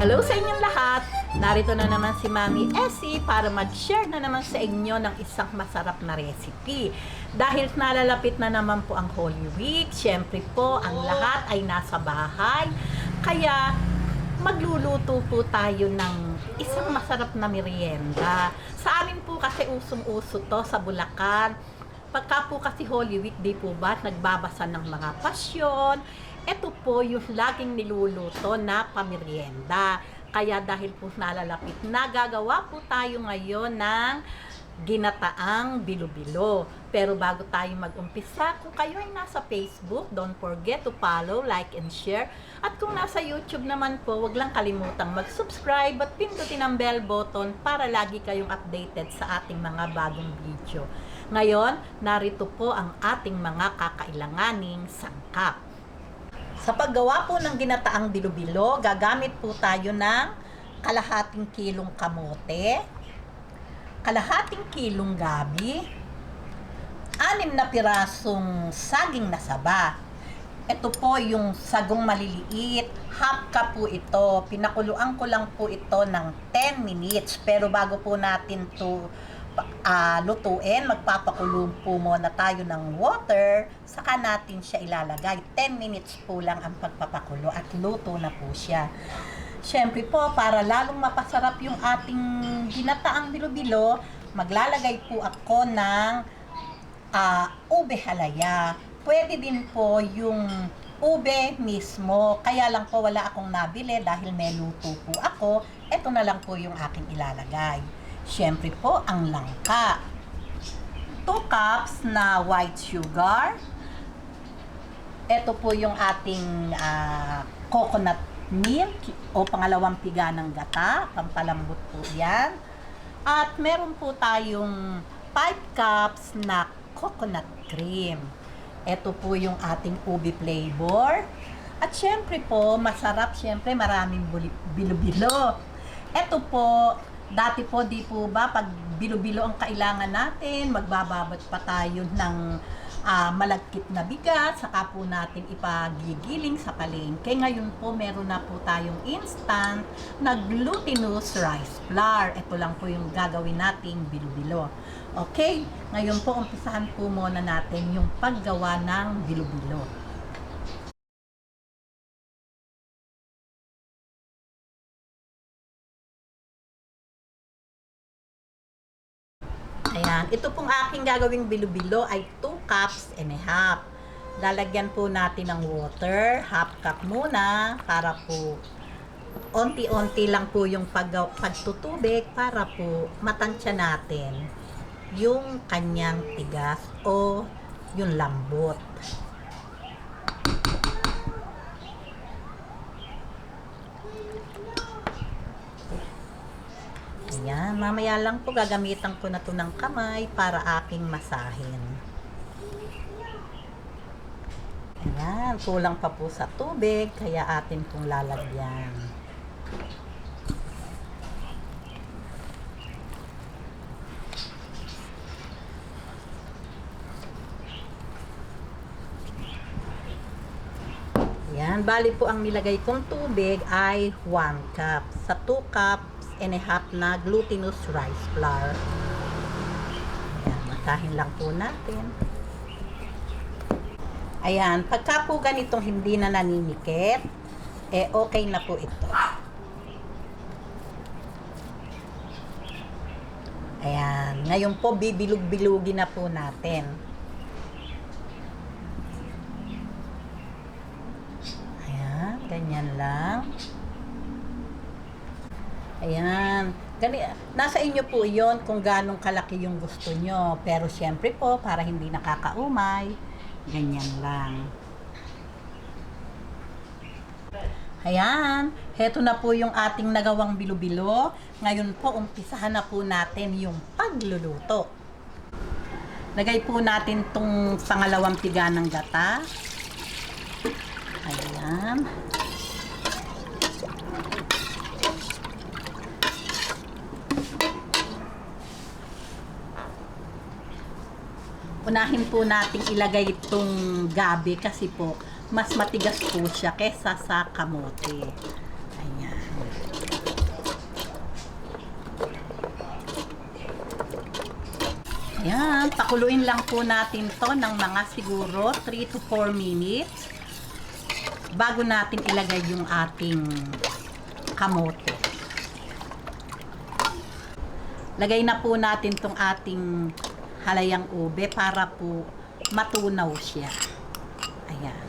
Hello sa inyong lahat! Narito na naman si Mami Essie para mag-share na naman sa inyo ng isang masarap na recipe. Dahil nalalapit na naman po ang Holy Week, syempre po ang lahat ay nasa bahay. Kaya magluluto po tayo ng isang masarap na merienda. Sa amin po kasi usong-uso to sa Bulacan. Pagka po kasi Holy Week, di po ba, nagbabasa ng mga pasyon. Ito po yung laging niluluto na pamerienda. Kaya dahil po nalalapit, nagagawa po tayo ngayon ng ginataang bilo-bilo. Pero bago tayo mag-umpisa, kung kayo ay nasa Facebook, don't forget to follow, like, and share. At kung nasa YouTube naman po, wag lang kalimutang mag-subscribe at pindutin ang bell button para lagi kayong updated sa ating mga bagong video. Ngayon, narito po ang ating mga kakailanganing sangkap. Sa paggawa po ng ginataang bilo-bilo, gagamit po tayo ng kalahating kilong kamote, kalahating kilong gabi, 6 na pirasong saging na saba. Ito po yung sagong maliliit, half cup po ito. Pinakuluan ko lang po ito ng 10 minutes. Pero bago po natin to lutuin, magpapakulo po muna tayo ng water, saka natin siya ilalagay. 10 minutes po lang ang pagpapakulo at luto na po siya. Siyempre po, para lalong mapasarap yung ating ginataang bilo-bilo, maglalagay po ako ng ube halaya. Pwede din po yung ube mismo, kaya lang po wala akong nabili dahil may luto po ako. Ito na lang po yung aking ilalagay. Siyempre po, ang langka. 2 cups na white sugar. Ito po yung ating coconut milk o pangalawang piga ng gata. Pampalambot po yan. At meron po tayong 5 cups na coconut cream. Ito po yung ating ube flavor. At syempre po, masarap, syempre maraming bilo-bilo. Ito po, dati po, di po ba, pag bilo-bilo ang kailangan natin, magbababad pa tayo ng malagkit na bigas, saka po natin ipagigiling sa palengke. Ngayon po, meron na po tayong instant na glutinous rice flour. Ito lang po yung gagawin nating bilo-bilo. Okay, ngayon po, umpisahan po muna natin yung paggawa ng bilo-bilo. Ayan, ito pong aking gagawing bilo-bilo ay 2 cups and a half. Lalagyan po natin ng water, half cup muna, para po onti-onti lang po yung pagtutubig para po matansya natin yung kanyang tigas o yung lambot. Ayan, mamaya lang po gagamitan ko na to ng kamay para aking masahin. Ayan, kulang pa po sa tubig, kaya atin pong lalagyan. Ayan, bali po ang nilagay kong tubig ay 1 cup. Sa 2 cups and a half na glutinous rice flour. Ayan, matahin lang po natin. Ayan, pagka po ganitong hindi na naninikit, okay na po ito. Ayan, ngayon po bibilug-bilugin na po natin. Ayan, ganyan lang. Ayan. Nasa inyo po yon kung ganong kalaki yung gusto nyo. Pero syempre po, para hindi nakakaumay, ganyan lang. Ayan. Heto na po yung ating nagawang bilo-bilo. Ngayon po, umpisahan na po natin yung pagluluto. Lagay po natin tong pangalawang piga ng gata. Ayan. Unahin po natin ilagay itong gabi kasi po mas matigas po siya kesa sa kamote. Ayan. Ayan, pakuluin lang po natin to ng mga siguro 3 to 4 minutes bago natin ilagay yung ating kamote. Lagay na po natin tong ating halayang ube para po matunaw siya. Ayan.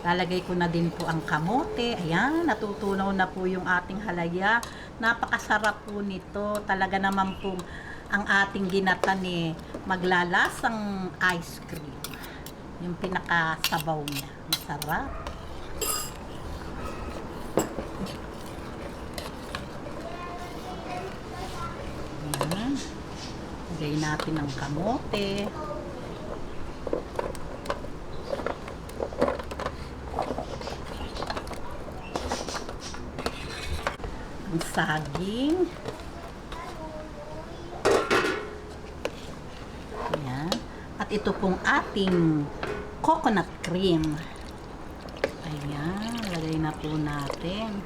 Lalagay ko na din po ang kamote. Ayan, natutunaw na po yung ating halaya. Napakasarap po nito. Talaga naman po ang ating ginatan maglalasang ice cream. Yung pinakasabaw niya. Masarap. Ayan. Lagay natin ang kamote. Ang saging. Ayan. At ito pong ating coconut cream. Ayan. Lagay na po natin.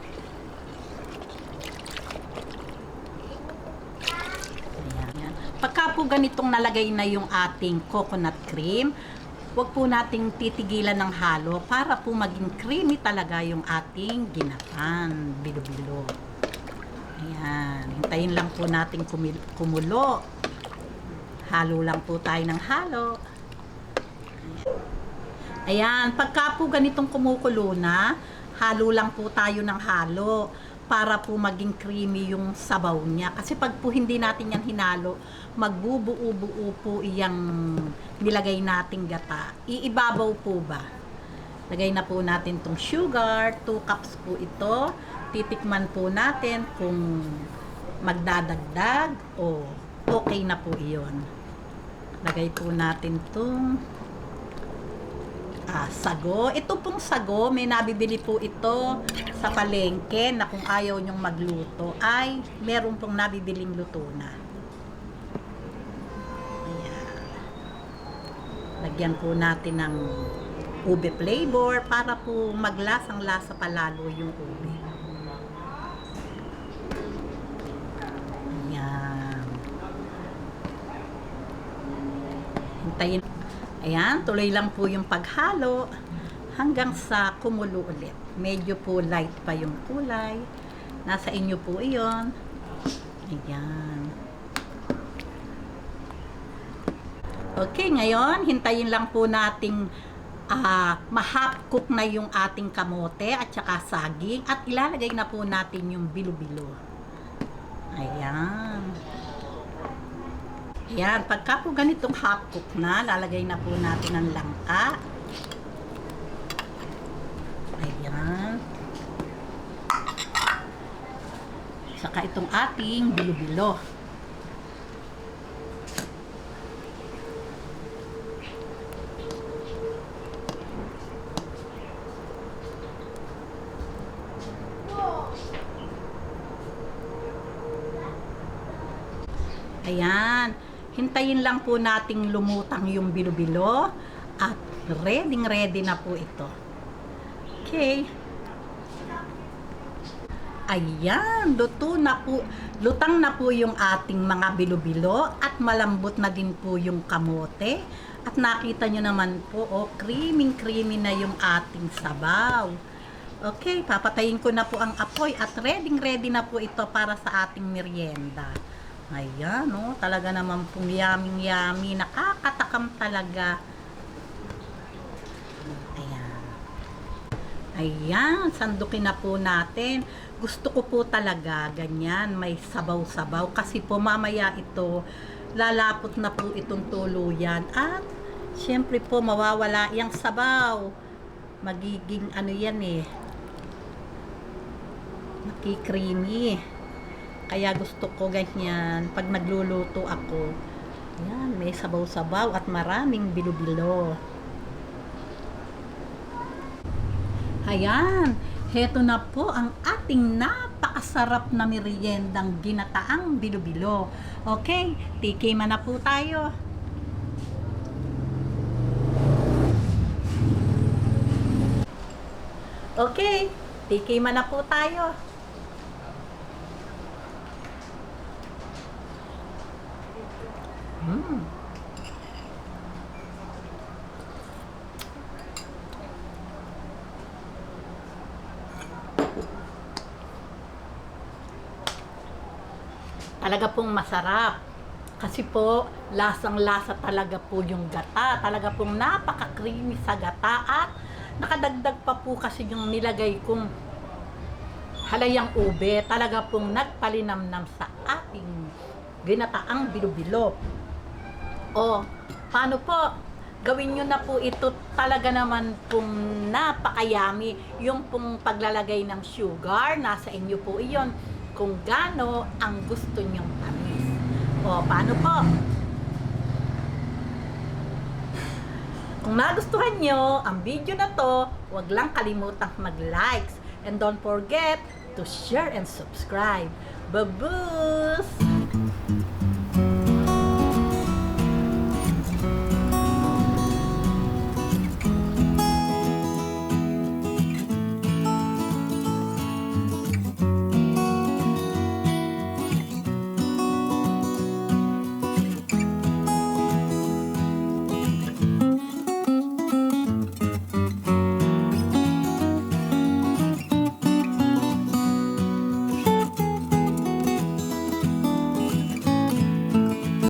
Ayan. Pagka po ganitong nalagay na yung ating coconut cream, huwag po nating titigilan ng halo para po maging creamy talaga yung ating ginatan, bilo-bilo. Ayan, hintayin lang po natin kumulo. Halo lang po tayo ng halo. Ayan, pagka po ganitong kumukulo na, halo lang po tayo ng halo para po maging creamy yung sabaw niya. Kasi pag po hindi natin yan hinalo, magbubuo-buo po iyang nilagay nating gata. Iibabaw po ba? Lagay na po natin tong sugar, 2 cups po ito. Titikman po natin kung magdadagdag o okay na po iyon. Lagay po natin itong sago. Ito pong sago, may nabibili po ito sa palengke na kung ayaw nyong magluto ay meron pong nabibiling luto na. Ayan. Lagyan po natin ng ube flavor para po maglasang-lasa palalo yung ube. Hintayin. Ayan, tuloy lang po yung paghalo hanggang sa kumulo ulit. Medyo po light pa yung kulay. Nasa inyo po iyon. Ayan. Okay, ngayon, hintayin lang po nating ma-half cook na yung ating kamote at saka saging at ilalagay na po natin yung bilo-bilo. Ayan. Ayan, pagka po ganitong half cook na, lalagay na po natin ang langka. Ayan. Saka itong ating bilo-bilo. Ayan. Hintayin lang po nating lumutang yung bilo-bilo at ready na po ito. Okay. Ayan, lutang na po yung ating mga bilo-bilo at malambot na din po yung kamote. At nakita nyo naman po, creamy na yung ating sabaw. Okay, papatayin ko na po ang apoy at ready na po ito para sa ating merienda. Ayan, talaga naman pong yummy, nakakatakam talaga. Ayan, sandukin na po natin. Gusto ko po talaga ganyan, may sabaw-sabaw kasi po mamaya ito, lalapot na po itong tuluyan at syempre po mawawala yung sabaw. Magiging yan nakikreamy. Kaya gusto ko ganyan, pag nagluluto ako, yan, may sabaw-sabaw at maraming bilo-bilo. Ayan, heto na po ang ating napakasarap na meriendang ginataang bilo-bilo. Okay, tikiman na po tayo. Okay, tikiman na po tayo. Mm. Talaga pong masarap. Kasi po, lasang-lasa talaga po yung gata. Talaga pong napaka-creamy sa gata at nakadagdag pa po kasi yung nilagay kong halayang ube. Talaga pong nagpalinamnam sa ating ginataang bilo-bilo. O, paano po? Gawin nyo na po ito, talaga naman pong napakayami. Yung pong paglalagay ng sugar, nasa inyo po iyon kung gaano ang gusto nyong tamis. O, paano po? Kung nagustuhan nyo ang video na to, huwag lang kalimutang mag-likes. And don't forget to share and subscribe. Babus!